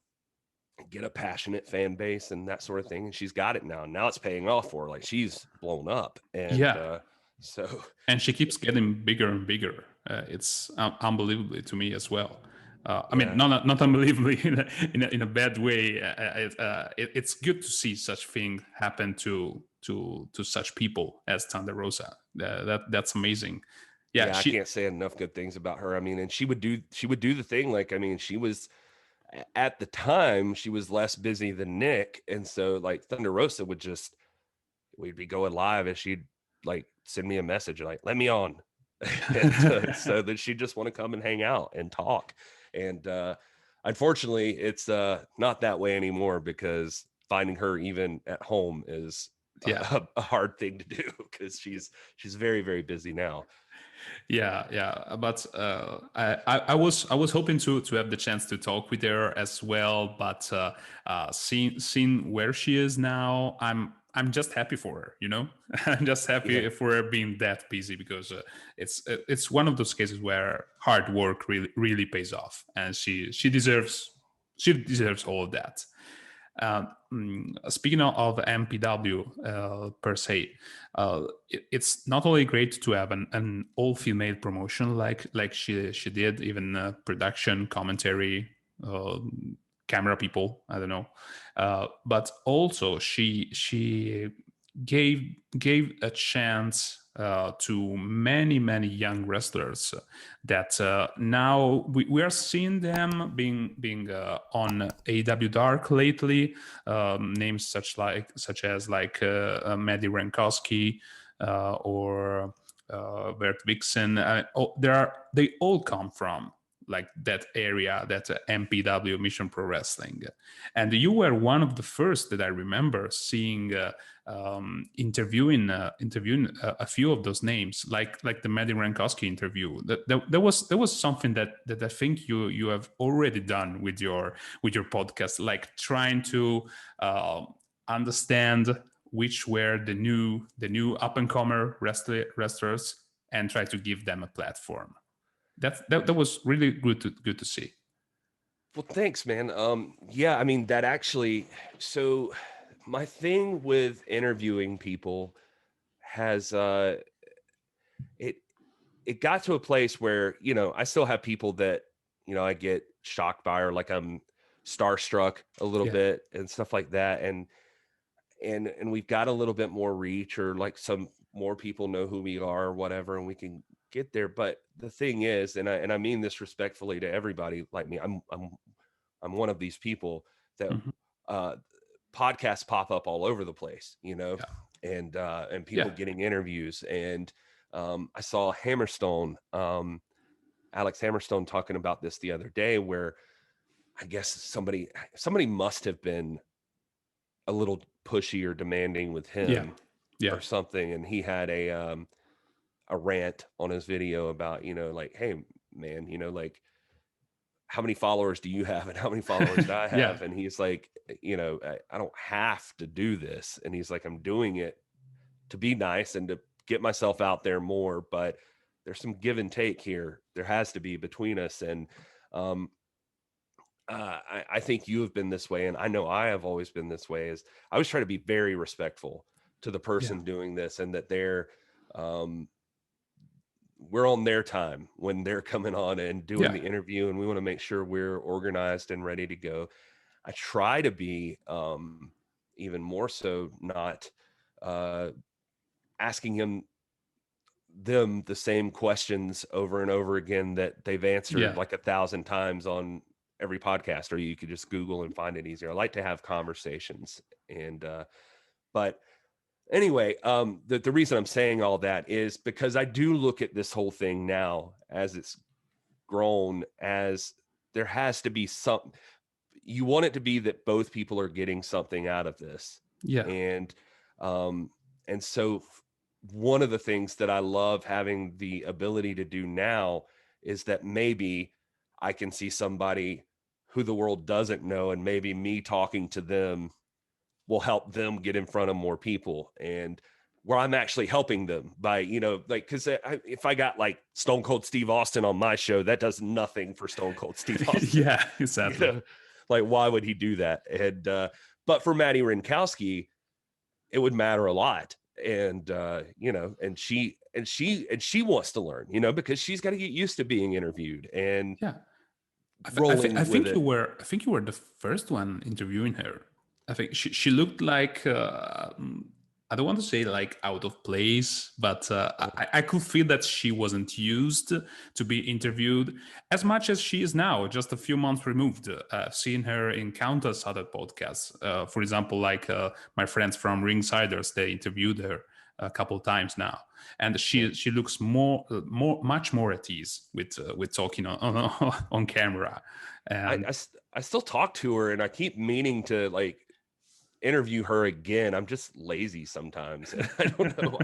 get a passionate fan base and that sort of thing. And she's got it now it's paying off for her. Like she's blown up, and Yeah. so And she keeps getting bigger and bigger. It's unbelievably to me as well. I mean, yeah. not unbelievably in a bad way. It's good to see such thing happen to such people as Thunder Rosa. That's amazing. Yeah, Yeah, I she. can't say enough good things about her. I mean, and she would do the thing. Like, I mean, she was at the time she was less busy than Nick, and so like Thunder Rosa would just we'd be going live, and she'd like send me a message like, "Let me on," and so that she'd just want to come and hang out and talk. And unfortunately, it's not that way anymore, because finding her even at home is Yeah. a hard thing to do, because she's very very busy now. Yeah. But I was hoping to have the chance to talk with her as well. But seeing where she is now, I'm just happy for her. I'm just Yeah. happy for her being that busy, because it's one of those cases where hard work really pays off, and she deserves all of that. Speaking of MPW per se, it's not only great to have an all-female promotion like she did, even production, commentary, uh, camera people. I don't know, but also she gave a chance to many young wrestlers that now we are seeing them being on AW Dark lately. Names such as Maddie Rankowski or Bert Vixen. They all come from like that area, that MPW, Mission Pro Wrestling, and you were one of the first that I remember seeing interviewing a few of those names, like the Maddie Rankowski interview. That was something that I think you have already done with your podcast, like trying to understand which were the new up and comer wrestlers and try to give them a platform. That was really good to see. Well, thanks, man. Yeah, I mean that actually. So, my thing with interviewing people has it it got to a place where I still have people that I get shocked by, or like I'm starstruck a little Yeah. bit and stuff like that, and we've got a little bit more reach, or like some more people know who we are or whatever, and we can get there. But the thing is, and I mean this respectfully to everybody like me, I'm one of these people that Hmm. uh podcasts pop up all over the place, Yeah. and Yeah. people getting interviews. And I saw Hammerstone, Alex Hammerstone, talking about this the other day, where I guess somebody must have been a little pushy or demanding with Yeah. him Yeah. or something, and he had a rant on his video about, like, hey man, like, how many followers do you have and how many followers do I Yeah. have? And he's like, I don't have to do this. And he's like, I'm doing it to be nice and to get myself out there more, but there's some give and take here. There has to be between us. And um, I think you have been this way, and I know I have always been this way. Is I always try to be very respectful to the Yeah. person doing this, and that um, we're on their time when they're coming on and doing Yeah. the interview, and we want to make sure we're organized and ready to go. I try to be even more so not uh, asking them the same questions over and over again that they've answered Yeah. like 1,000 times on every podcast, or you could just Google and find it easier. I like to have conversations. And but anyway, the reason I'm saying all that is because I do look at this whole thing now as it's grown, as there has to be some, you want it to be that both people are getting something out of this. Yeah. And um and so one of the things that I love having the ability to do now is that maybe I can see somebody who the world doesn't know, and maybe me talking to them will help them get in front of more people, and where I'm actually helping them by, like, because if I got like Stone Cold Steve Austin on my show, that does nothing for Stone Cold Steve Austin. Yeah. you Exactly. know, like, why would he do that? And but for Maddie Rinkowski, it would matter a lot. And and she wants to learn, because she's got to get used to being interviewed and Yeah. I rolling with think it. I think you were the first one interviewing her. I think she looked like I don't want to say like out of place, but I could feel that she wasn't used to be interviewed as much as she is now, just a few months removed. I've seen her in countless other podcasts. For example, like my friends from Ringsiders, they interviewed her a couple of times now, and Yeah. she looks much more at ease with talking on camera. I, And I st- I still talk to her, and I keep meaning to like interview her again. I'm just lazy sometimes. I don't know.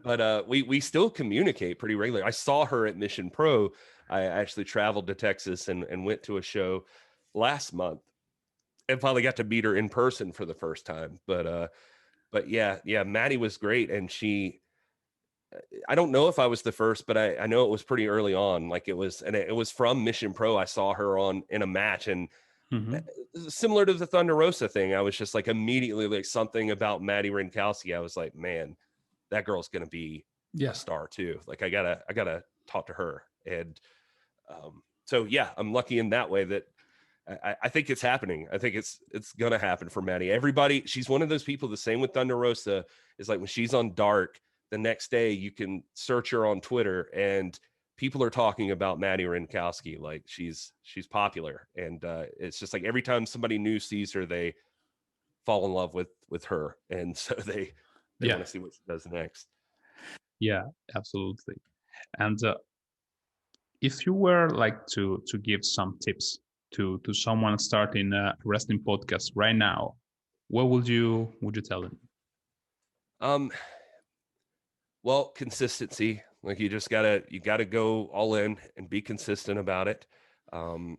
But we still communicate pretty regularly. I saw her at Mission Pro. I actually traveled to Texas and went to a show last month and finally got to meet her in person for the first time. But yeah, Maddie was great. And I don't know if I was the first, but I know it was pretty early on. Like, it was from Mission Pro. I saw her on in a match, and Mhm. similar to the Thunder Rosa thing, I was just like immediately like something about Maddie Rinkowski. I was like, man, that girl's gonna be a Yeah. star too. Like, I gotta talk to her. And so yeah, I'm lucky in that way that I think it's happening. I think it's gonna happen for Maddie. Everybody, she's one of those people. The same with Thunder Rosa is like when she's on Dark, the next day you can search her on Twitter and people are talking about Maddie Rinkowski. Like, she's popular, and it's just like every time somebody new sees her, they fall in love with her, and so they Yeah. want to see what she does next. Yeah. Absolutely. And if you were like to give some tips to someone starting a wrestling podcast right now, what would you tell them? Um, well, consistency. Like, you gotta go all in and be consistent about it. Um,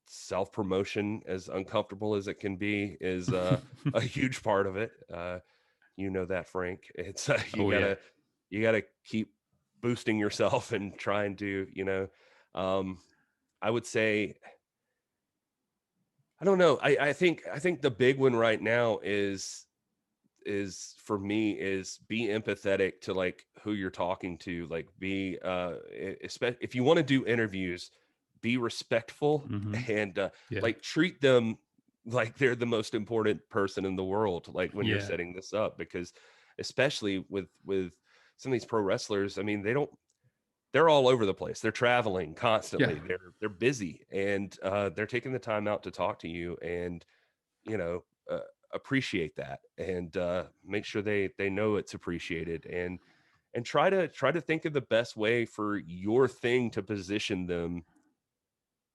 Self promotion, as uncomfortable as it can be, is a huge part of it. You know that, Frank. It's Oh yeah. you gotta keep boosting yourself and trying to, um, I would say I don't know. I think the big one right now is for me is be empathetic to like who you're talking to. Like be if you want to do interviews, be respectful and Yeah. like treat them like they're the most important person in the world. Like when you're Yeah. setting this up, because especially with some of these pro wrestlers, I mean they're all over the place. They're traveling Yeah. constantly. They're busy, and they're taking the time out to talk to you, and you know, appreciate that, and make sure they know it's appreciated, and try to think of the best way for your thing to position them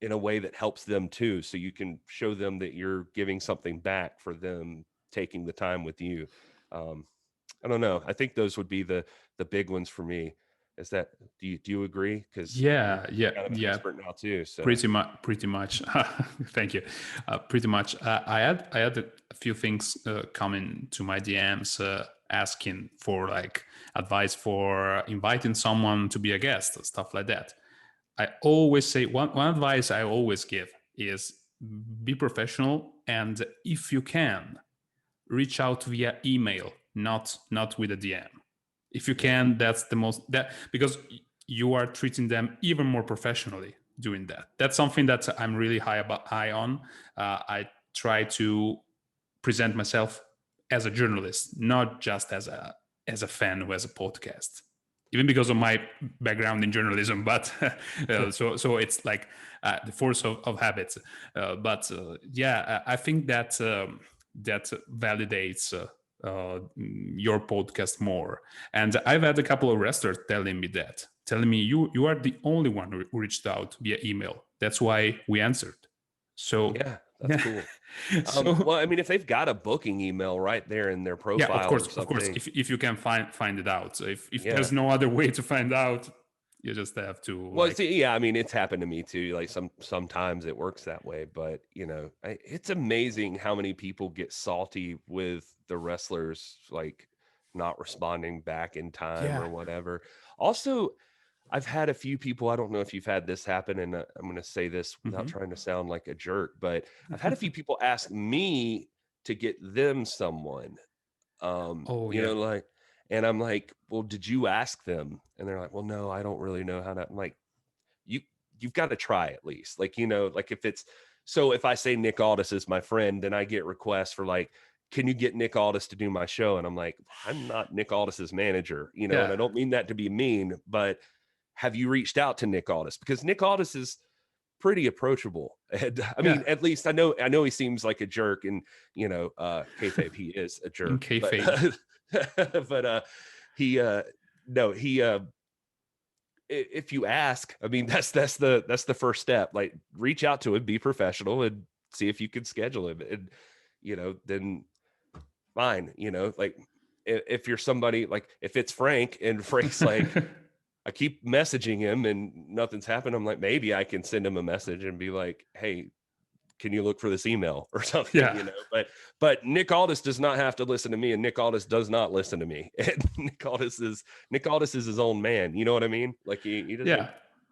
in a way that helps them too, so you can show them that you're giving something back for them taking the time with you. Um, I don't know. I think those would be the big ones for me. Is that do you agree? Because you're Yeah. Yeah. kind of an Yeah. expert now too. So Pretty much. Thank you. Pretty much. I had a few things coming to my DMs asking for like advice for inviting someone to be a guest, stuff like that. I always say one advice I always give is be professional, and if you can, reach out via email, not with a DM. If you yeah, can, that's the most that because you are treating them even more professionally doing that. That's something that I'm really high on. I try to present myself as a journalist, not just as a fan who has a podcast. Even because of my background in journalism, but so it's like the force of habits. But yeah, I think that that validates your podcast more. And I've had a couple of wrestlers telling me that, telling me you are the only one who reached out via email. That's why we answered. So yeah, that's yeah, cool. so Well, I mean, if they've got a booking email right there in their yeah, profile or of course. something, If you can find it out. So if yeah. there's no other way to find out, you just have to Well, like see, yeah, I mean, it's happened to me too. Like sometimes it works that way, but you know, it's amazing how many people get salty with the wrestlers like not responding back in time yeah. or whatever. Also, I've had a few people. I don't know if you've had this happen, and I'm going to say this without Hmm. trying to sound like a jerk, but I've had a few people ask me to get them someone. Oh You yeah, know, like, and I'm like, well, did you ask them? And they're like, well, no, I don't really know how to. I'm like, you you've got to try at least. Like, you know, like if it's so if I say Nick Aldis is my friend, then I get requests for like, can you get Nick Aldis to do my show? And I'm like, I'm not Nick Aldis's manager, you know, and yeah, I don't mean that to be mean, but have you reached out to Nick Aldis? Because Nick Aldis is pretty approachable. And I yeah. mean, at least I know he seems like a jerk, and you know, kayfabe, he is a In jerk, but kayfabe. but he no, he if you ask, I mean, that's the first step. Like, reach out to him, be professional, and see if you can schedule him. And you know, then fine. You know, like if you're somebody like if it's Frank and Frank's like, I keep messaging him and nothing's happened. I'm like, maybe I can send him a message and be like, hey, can you look for this email or something, Yeah, you know? But Nick Aldis does not have to listen to me, and Nick Aldis does not listen to me. And Nick Aldis is his own man. You know what I mean? Like he doesn't. yeah,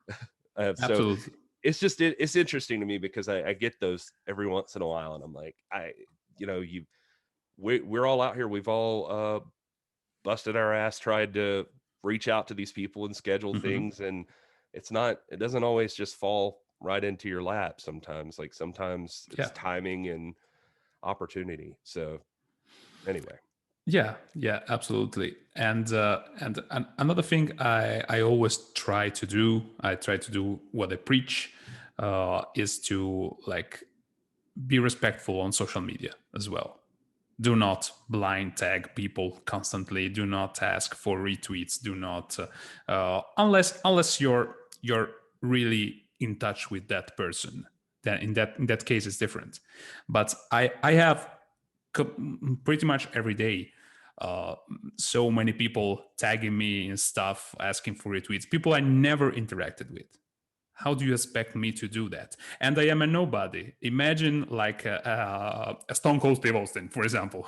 So absolutely. it's just it's interesting to me because I get those every once in a while, and I'm like, you know, we're all out here. We've all busted our ass, tried to reach out to these people and schedule Hmm. things, and it doesn't always just fall right into your lap. Sometimes it's Yeah, timing and opportunity. So anyway, yeah, absolutely. And another thing I always try to do, I try to do what I preach, is to like be respectful on social media as well. Do not blind tag people constantly. Do not ask for retweets. Do not unless you're really in touch with that person. Then in that case it's different. But I have pretty much every day uh, so many people tagging me and stuff, asking for retweets. People I never interacted with. How do you expect me to do that? And I am a nobody. Imagine like a Stone Cold Steve Austin, for example,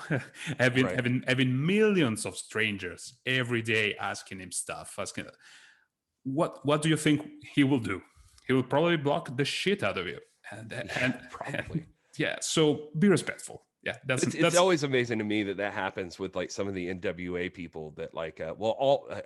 having, right. having having millions of strangers every day asking him stuff. Asking, what do you think he will do? He will probably block the shit out of you. And Yeah, and, and probably. Yeah, so be respectful. Yeah, It's always amazing to me that happens with like some of the NWA people that like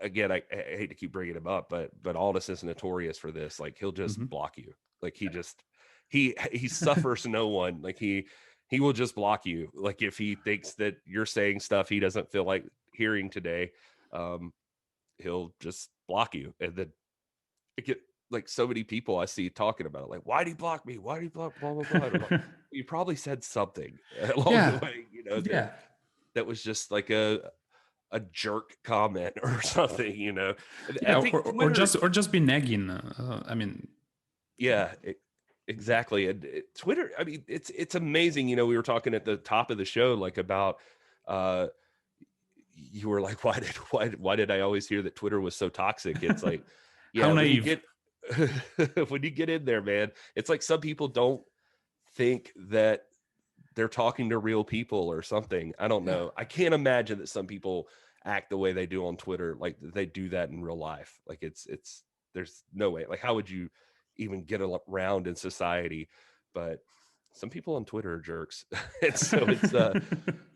again I hate to keep bringing him up, but Aldous is notorious for this. Like he'll just Mhm. block you. Like he suffers no one. Like he will just block you. Like if he thinks that you're saying stuff he doesn't feel like hearing today, he'll just block you. And then I get like so many people I see talking about it, like, why do you block me? Why do you block blah blah blah? And I'm like, you probably said something along the Yeah, way, you know, yeah, that was just like a jerk comment or something, you know. I yeah, think Twitter, or just be nagging. I mean, yeah, exactly. And Twitter, I mean, it's amazing. You know, we were talking at the top of the show, like about uh you were like, why did I always hear that Twitter was so toxic? It's like, how yeah, when you naive. get when you get in there, man, it's like some people don't think that they're talking to real people or something. I don't Yeah. know. I can't imagine that some people act the way they do on Twitter, like they do that in real life. Like it's there's no way. Like how would you even get around in society? But some people on Twitter are jerks. And so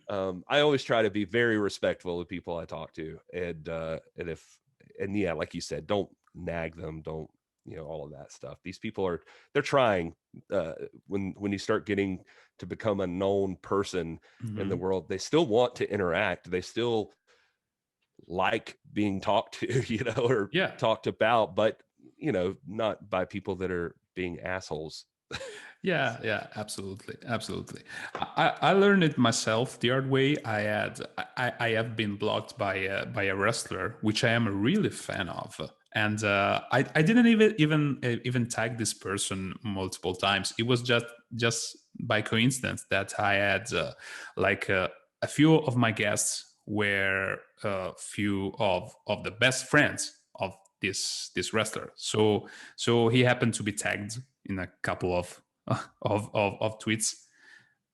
I always try to be very respectful of people I talk to. And yeah, like you said, don't nag them, don't, you know, all of that stuff. These people they're trying. When you start getting to become a known person in the Mhm. world, they still want to interact. They still like being talked to, you know, or Yeah, talked about, but you know, not by people that are being assholes. yeah, yeah, absolutely, absolutely. I learned it myself the hard way. I have been blocked by a wrestler, which I am a really fan of, and I didn't even tag this person multiple times. It was just by coincidence that I had like a few of my guests were a few of the best friends of this wrestler. So he happened to be tagged in a couple of tweets.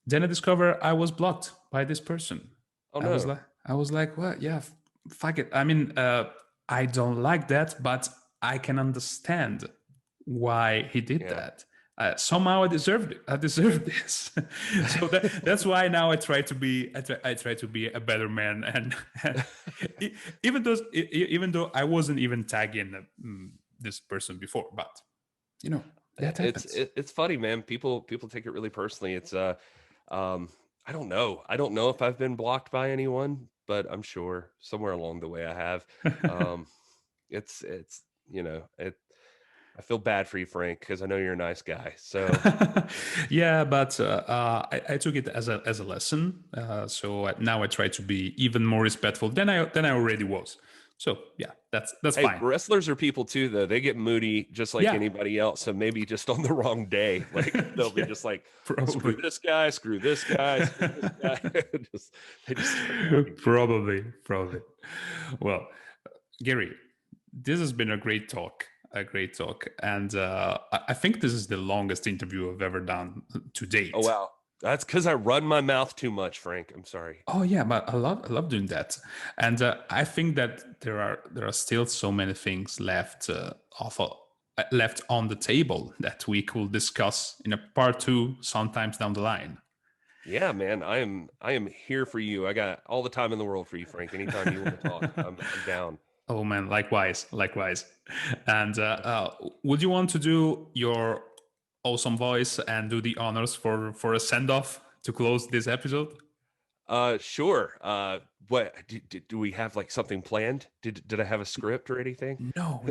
Then I discover I was blocked by this person. Oh I was no. like, what? Yeah, fuck it. I mean, I don't like that, but I can understand why he did Yeah. that. Somehow I deserved it. I deserved this. So that's why now I try to be a better man. And even though I wasn't even tagging this person before, but you know that happens. It's funny, man. People take it really personally. It's um I don't know. I don't know if I've been blocked by anyone, but I'm sure somewhere along the way I have. Um it's you know, I feel bad for you, Frank, because I know you're a nice guy. So Yeah, but I took it as a lesson. So now I try to be even more respectful than I already was. So yeah, that's hey, fine. wrestlers are people too, though. They get moody just like Yeah, anybody else. So maybe just on the wrong day. Like they'll be yeah, just like, screw probably, this guy, screw this guy, screw this guy. They just start talking crazy. probably. Well, Gary, this has been a great talk, and I think this is the longest interview I've ever done to Oh date. wow. That's because I run my mouth too much, Frank. I'm sorry. Oh yeah, but I love doing that, and I think that there are still so many things left left on the table that we could discuss in a part two sometimes down the line. Yeah, man. I am here for you. I got all the time in the world for you, Frank. Anytime you want to talk, I'm down. Oh man, likewise, likewise. And would you want to do your awesome voice and do the honors for a send off to close this episode? Sure. What do we have like something planned? Did I have a script or anything? No,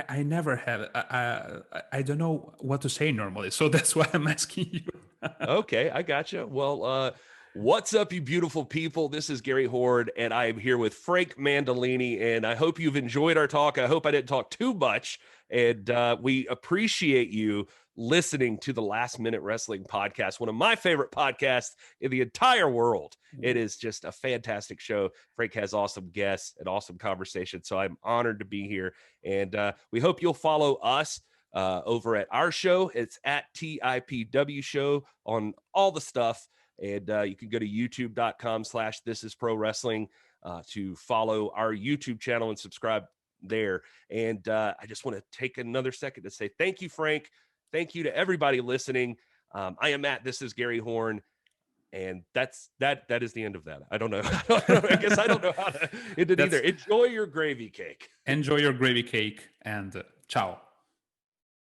I never have. I don't know what to say normally, so that's why I'm asking you. Okay, I gotcha. Well, what's up, you beautiful people? This is Gary Horne, and I am here with Frank Mandolini, and I hope you've enjoyed our talk. I hope I didn't talk too much, and we appreciate you listening to the Last Minute Wrestling Podcast, one of my favorite podcasts in the entire world. It is just a fantastic show. Frank has awesome guests and awesome conversation, so I'm honored to be here, and we hope you'll follow us over at our show. It's at TIPW Show on all the stuff. And you can go to youtube.com/This Is Pro Wrestling to follow our YouTube channel and subscribe there. And I just want to take another second to say thank you, Frank. Thank you to everybody listening. I am Matt. This is Gary Horne. And that is the end of that. I don't know. I guess I don't know how to end it either. Enjoy your gravy cake. Enjoy your gravy cake, and ciao.